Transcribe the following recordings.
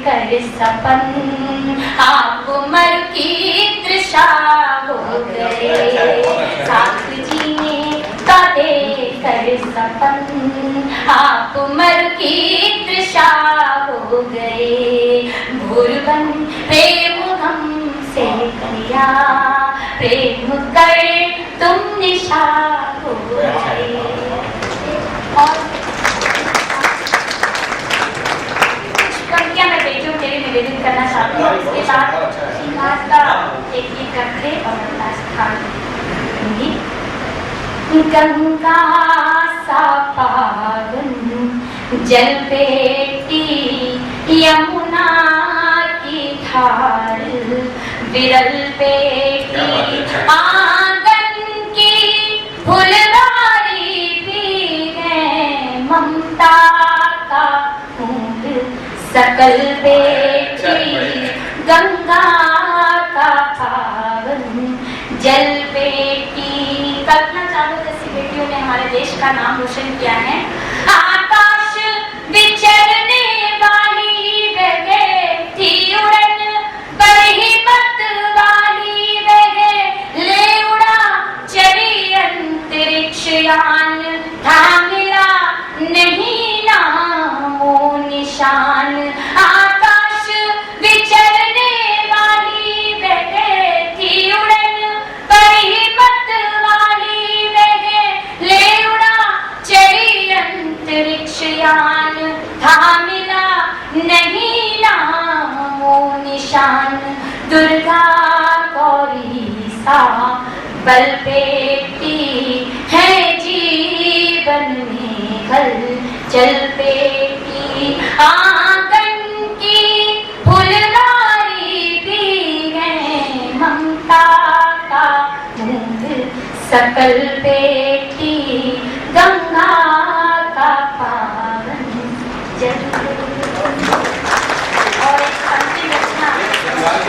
कर सपन आप उमर की तृषा हो गए। साथ जीने का कर सपन आप उमर की तृषा हो गए। भूरबन प्रेम हमसे किया प्रेम कर तुम निशा हो गए। और पंक्तियां मैं बेटियों के लिए निवेदित करना चाहती हूँ। इसके बाद श्रीनिवास का एक गीत रखे और गंगा सा पावन जल बेटी यमुना की धार विरल बेटी आंगन की फुलवारी भी है ममता का फूल सकल बेटी गंगा का पावन जल बेटी। कल्पना चावला जैसी बेटियों ने हमारे देश का नाम रोशन किया है। आकाश विचरने वाली वह थी उड़न बड़ी मत वाली वह ले उड़ा चली अंतरिक्ष यान था मिला नहीं नामो निशान। आकाश विचरने वाली वह थी उड़न बड़ी मत वाली वह ले उड़ा चली अंतरिक्ष यान था मिला नहीं नामो निशान। दुर्गा गौरी सा बल बेटी है जीवन में हल चल बेटी आंगन की फुलवारी भी है ममता का मूल सकल बेटी गंगा का पावन जल। और अंतिम रचना श्रृंगार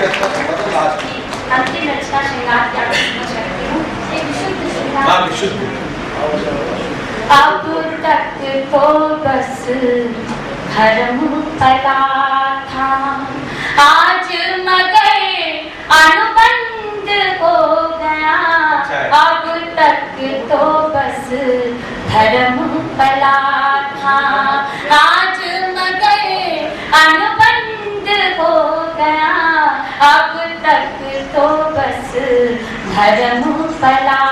की आलोचना करती हूँ। एक विशुद्ध श्रृंगार। अब तक तो बस धर्म पला था आज मगर अनुबंध हो गया। अब तक तो बस धर्म पला था आज मगर अनुबंध हो गया। अब तक तो बस धर्म पला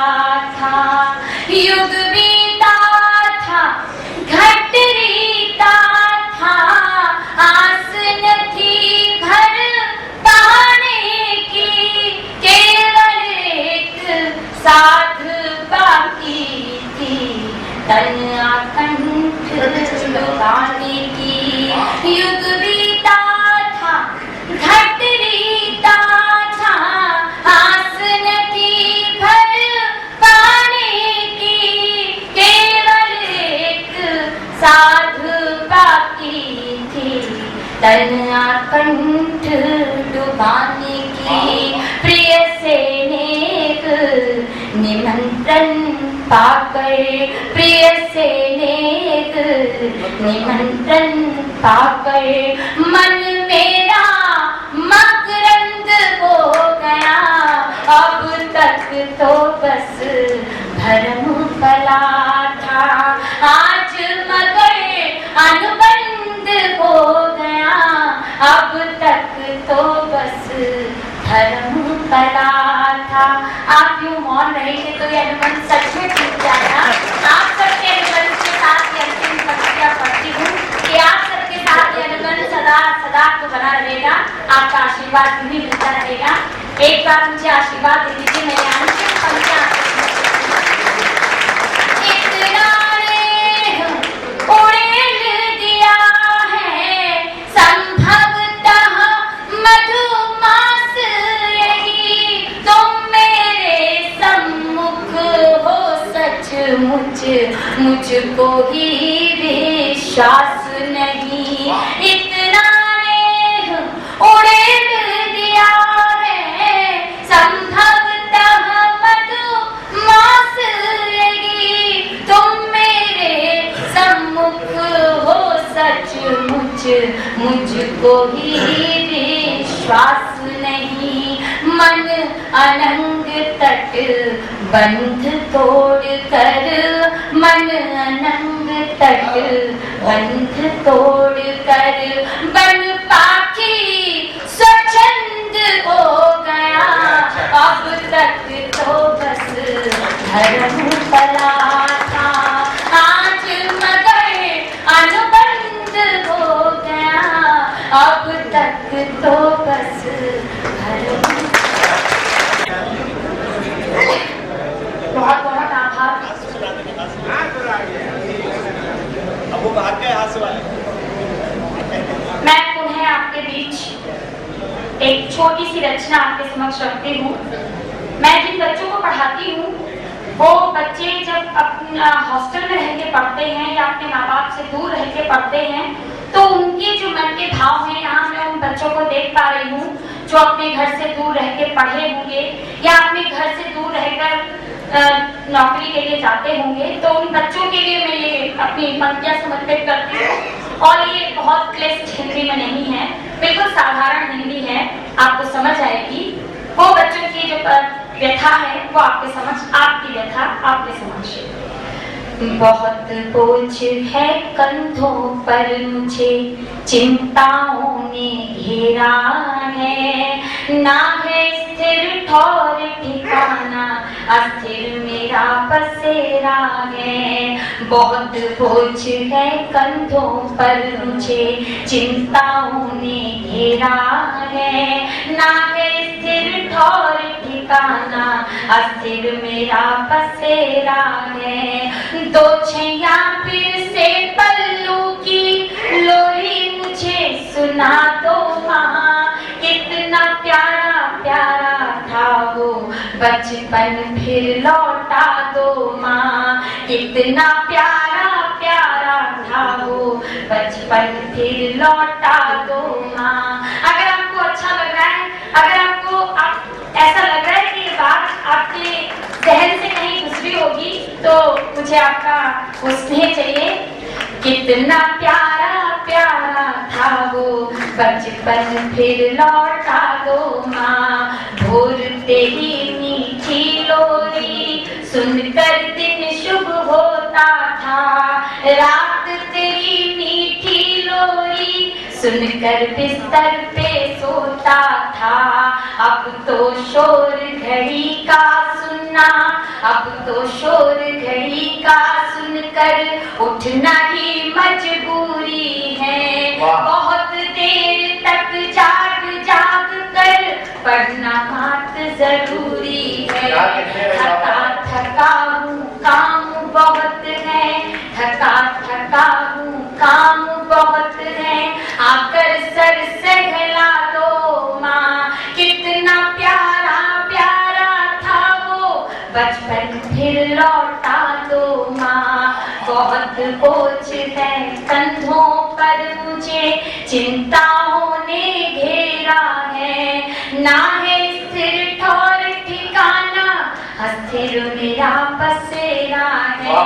था युग बीता था घट रीता था आस न थी घर पाने की केवल एक साध बाकी थी तन आकंठ लुटाने की। युग बीता था घट रीता था आस न थी घर पाने की केवल एक साध बाकी थी तन आकंठ डुबाने की। प्रिय से नेक निमंत्रण पाकर प्रिय से नेक निमंत्रण पाकर मन मेरा मकरंद हो गया। अब तक तो बस भरम पला था आज मगर अनुबंध हो गया। अब तक तो बस धर्म पला था। आप यूं मौन रहे थे तो यह अनुबंध सच में टूट जाएगा। आप सबके अनुबंध के साथ यह अंतिम पंक्तियां पढ़ती हूँ कि आप सबके साथ यह अनुबंध सदा सदा तो बना रहेगा। आपका आशीर्वाद भी मिलता रहेगा। एक बार मुझे आशीर्वाद दे दीजिए। मैंने अंतिम पंक्तियां मुझको ही विश्वास नहीं। इतना नेह उड़ेल दिया है संभवतः मधुमास लगी। तुम मेरे सम्मुख हो सचमुच मुझको कोई विश्वास नहीं, मन अनंग तट बंध तोड़ कर, मन अनंग तट बंध तोड़ कर, बन पाखी स्वच्छंद हो गया, अब तक तो बस धर्म पला था, आज मगर अनुबंध हो गया, अब तक तो बस धर्म। बहुत बहुत आभार। अब वो भाग गए हाथ से वाले। मैं पुनः आपके बीच एक छोटी सी रचना आपके समक्ष रखती हूँ। मैं जिन बच्चों को पढ़ाती हूँ वो बच्चे जब अपना हॉस्टल में रह के पढ़ते हैं या अपने माँ बाप से दूर रह के पढ़ते हैं तो उनके जो मन के भाव हैं, यहाँ मैं उन बच्चों को देख पा रही हूँ जो अपने घर से दूर रह के पढ़े होंगे या अपने घर से दूर रहकर नौकरी के लिए जाते होंगे, तो उन बच्चों के लिए मैं ये अपनी पंक्तियाँ समर्पित करती हूँ। और ये बहुत क्लिष्ट हिंदी में नहीं है, बिल्कुल साधारण हिंदी है, आपको समझ आएगी। वो बच्चों की जो व्यथा है वो आपके समझ, आपकी व्यथा आपके समझ। बहुत बोझ है कंधों पर मुझे, चिंताओं ने घेरा है, ना है स्थिर ठौर ठिकाना, अस्थिर मेरा बसेरा है। बहुत बोझ है कंधों पर मुझे, चिंताओं ने घेरा है, ना है स्थिर ठौर ठिकाना, अस्थिर मेरा बसेरा है। दो छैया फिर से पल्लू की लोरी मुझे सुना दो माँ, कितना प्यारा प्यारा था वो बचपन फिर लौटा दो माँ, कितना प्यारा प्यारा था वो बचपन फिर लौटा दो माँ। अगर आपको अच्छा लग रहा है, अगर आपको ऐसा लग रहा है कि ये बात आपके जहन से कहीं गुजरी होगी तो मुझे आपका वो स्नेह चाहिए। कितना प्यारा प्यारा था वो बचपन फिर लौटा दो माँ, भोर तेरी मीठी लोरी सुनकर दिन शुभ होता था, रात तेरी मीठी लोरी सुनकर बिस्तर पे सोता था। अब तो शोर घड़ी का सुनना, अब तो शोर घड़ी का सुनकर उठना ही मजबूरी है, बहुत देर तक जाग जाग कर पढ़ना बात जरूरी है। थका थका हूँ काम बहुत है, थका थका हूँ काम बहुत है, आकर सर सहला दो माँ, कितना प्यारा प्यारा था वो बचपन फिर लौटा दो माँ। बहुत बोझ है कंधों पर मुझे, चिंताओं ने घेरा है, ना है स्थिर ठौर ठिकाना, अस्थिर मेरा बसेरा है।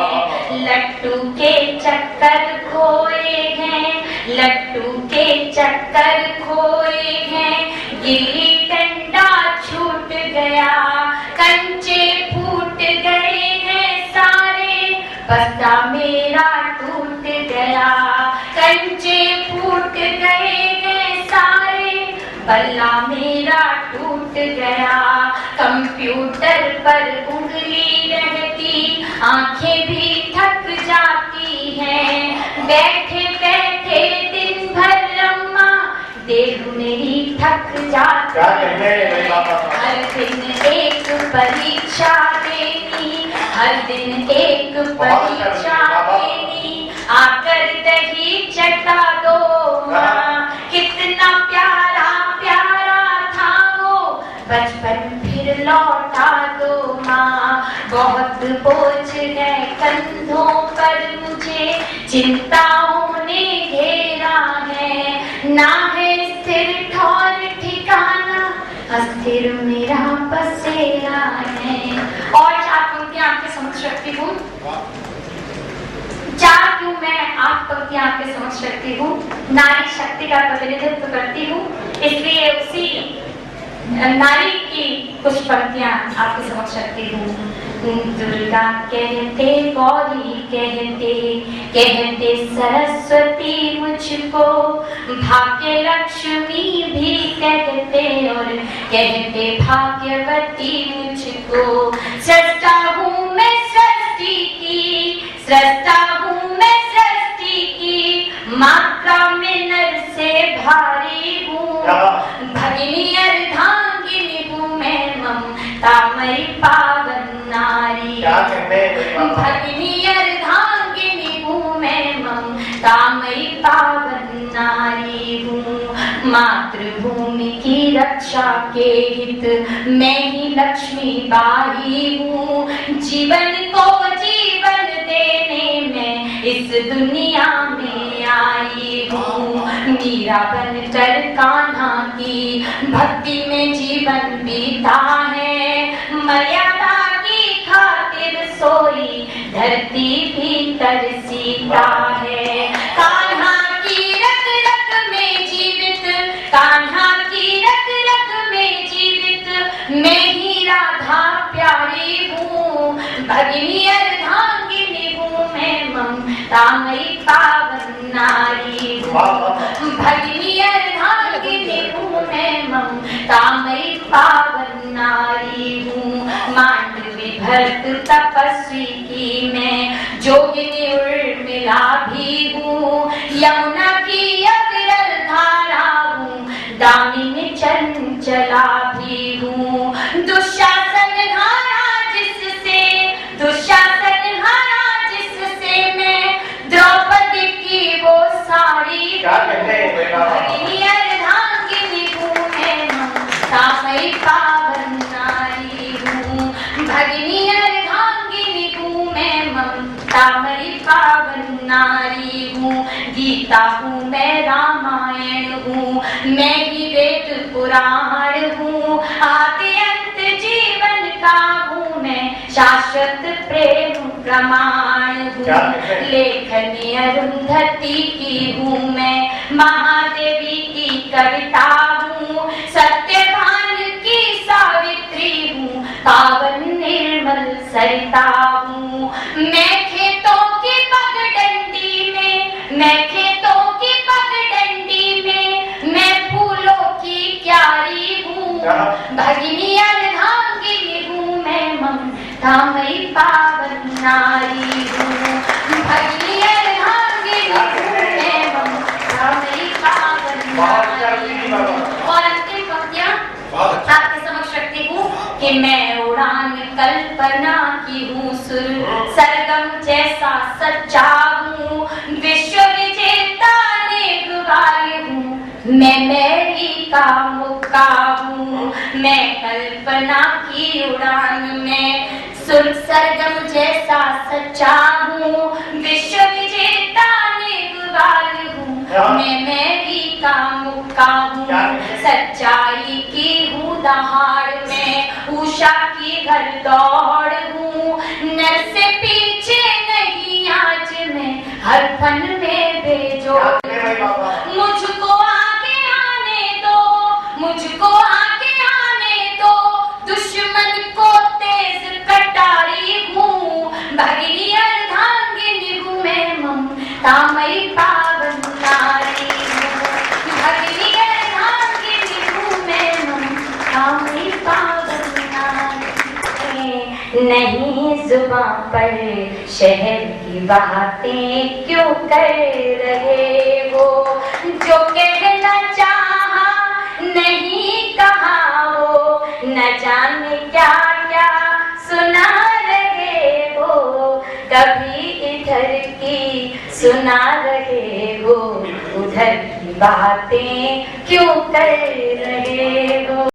लट्टू के चक्कर खोए हैं, लट्टू के चक्कर खोए हैं, गिल्ली डंडा छूट गया, कंचे फूट गए हैं सारे, बस्ता मेरा टूट गया, कंचे फूट गए हैं सारे, बल्ला मेरा टूट गया। कंप्यूटर पर उंगली रहती, आंखें भी थक जाती हैं, बैठे बैठे दिन भर अम्मा देह मेरी थक जाती है। हर दिन एक परीक्षा देनी, हर दिन एक परीक्षा देनी, आकर दही चटा दो माँ, कितना प्यारा प्यारा था वो बचपन फिर लौटा दो माँ। बहुत बोझ है कंधों पर मुझे, चिंताओं ने घेरा है, ना है स्थिर ठौर ठिकाना, अस्थिर मेरा बसेरा है। और आप उनके आपके समक्ष रखती हूँ। चार क्यों मैं 8 पंक्तियां आपके समक्ष रखती हूँ। नारी शक्ति का प्रतिनिधित्व करती हूँ, इसलिए उसी नारी की कुछ पंक्तियां आपके समक्ष रखती हूँ। दुर्गा कहते, गौरी कहते, कहते सरस्वती मुझको, भाग्य लक्ष्मी भी कहते और कहते भाग्यवती मुझको। सृष्टा हूँ मैं सृष्टि की, सृष्टा हूँ मैं सृष्टि की, मात्रा में नर से भारी हूँ। भगिनी अर्धांगिनी हूँ मैं, ममतामयी पावन नारी। भगिनी अर्धांगिनी हूँ मैं, ममतामयी पावन नारी हूँ। मातृभूमि की रक्षा के हित मैं ही लक्ष्मी बाई हूँ। जीवन को जीवन देने में इस दुनिया में आई हूँ। मीरा बनकर कान्हा की भक्ति में जीवन बीता है। मर्यादा की खातिर सोई धरती भी तरसीता है। कान्हा की रग रग में जीवित, कान्हा की रग रग में जीवित मैं ही राधा प्यारी हूँ। भगिनी अर्धांगिनी हूँ मैं, ममतामयी पावन नारी हूँ। भगिनी अर्धांगिनी हूँ मैं, ममतामयी पावन नारी हूँ। मांडवी भरत तपस्वी की मैं जोगिनी उर्मिला भी हूँ। यमुना की अविरल धारा हूँ, दामिनी चंचला भी हूँ। दुशासन हारा जिससे, दुशासन हारा जिससे मैं द्रौपदी की वो साड़ी। भगिनी अर्धांगिनी हूँ मैं, ममतामयी पावन नारी हूँ। भगिनी अर्धांगिनी हूँ मैं, ममतामयी पावन नारी हूँ। गीता हूँ मैं, रामायण हूँ मैं ही वेद पुराण हूँ। आदि अंत जीवन का हूँ मैं, शाश्वत प्रेम प्रमाण हूँ। लेखनी अरुंधति की हूँ मैं, महादेवी की कविता हूँ। सत्यवान की सावित्री हूँ, पावन निर्मल सरिता हूँ। मैं खेतों की पगडंडी में, मैं खेतों की पगडंडी में मैं फूलों की क्यारी हूँ। भगिनी अर्धांगिनी हूँ मैं, ममतामयी पावन नारी हूँ। भगिनी अर्धांगिनी हूँ मैं, ममतामयी पावन नारी हूँ। और अंतिम पंक्तियां आपके समक्ष रखती हूँ कि मैं उड़ान कल्पना की हूँ, सुर सरगम जैसा सच्चा हूँ। विश्व विजेता नेकवाल हूँ मैं, मेरी का मुक्का हूँ। मैं कल्पना की उड़ान में सुर सरगम जैसा सच्चा हूँ। विश्व विजेता नेकवाल हूँ मैं, मेरी का मुक्का हूँ। सच्चाई की हूँ दहाड़ में, उषा की घर दौड़ हूँ। नर से पीछे नहीं आज मैं, हर फन में बेजोड़। मुझको आगे आने दो, मुझको आगे आने दो, दुश्मन को तेज कटारी हूँ। भगिनी अर्धांगिनी हूँ मैं, ममतामयी पावन नारी हूँ। भगिनी अर्धांगिनी हूँ मैं, ममतामयी पावन नारी। नहीं जुबां पर शहर की बातें क्यों कर रहे हो, जो कहना चाहा नहीं कहा वो, न जाने क्या क्या सुना रहे हो। कभी इधर की सुना रहे हो, उधर की बातें क्यों कर रहे हो।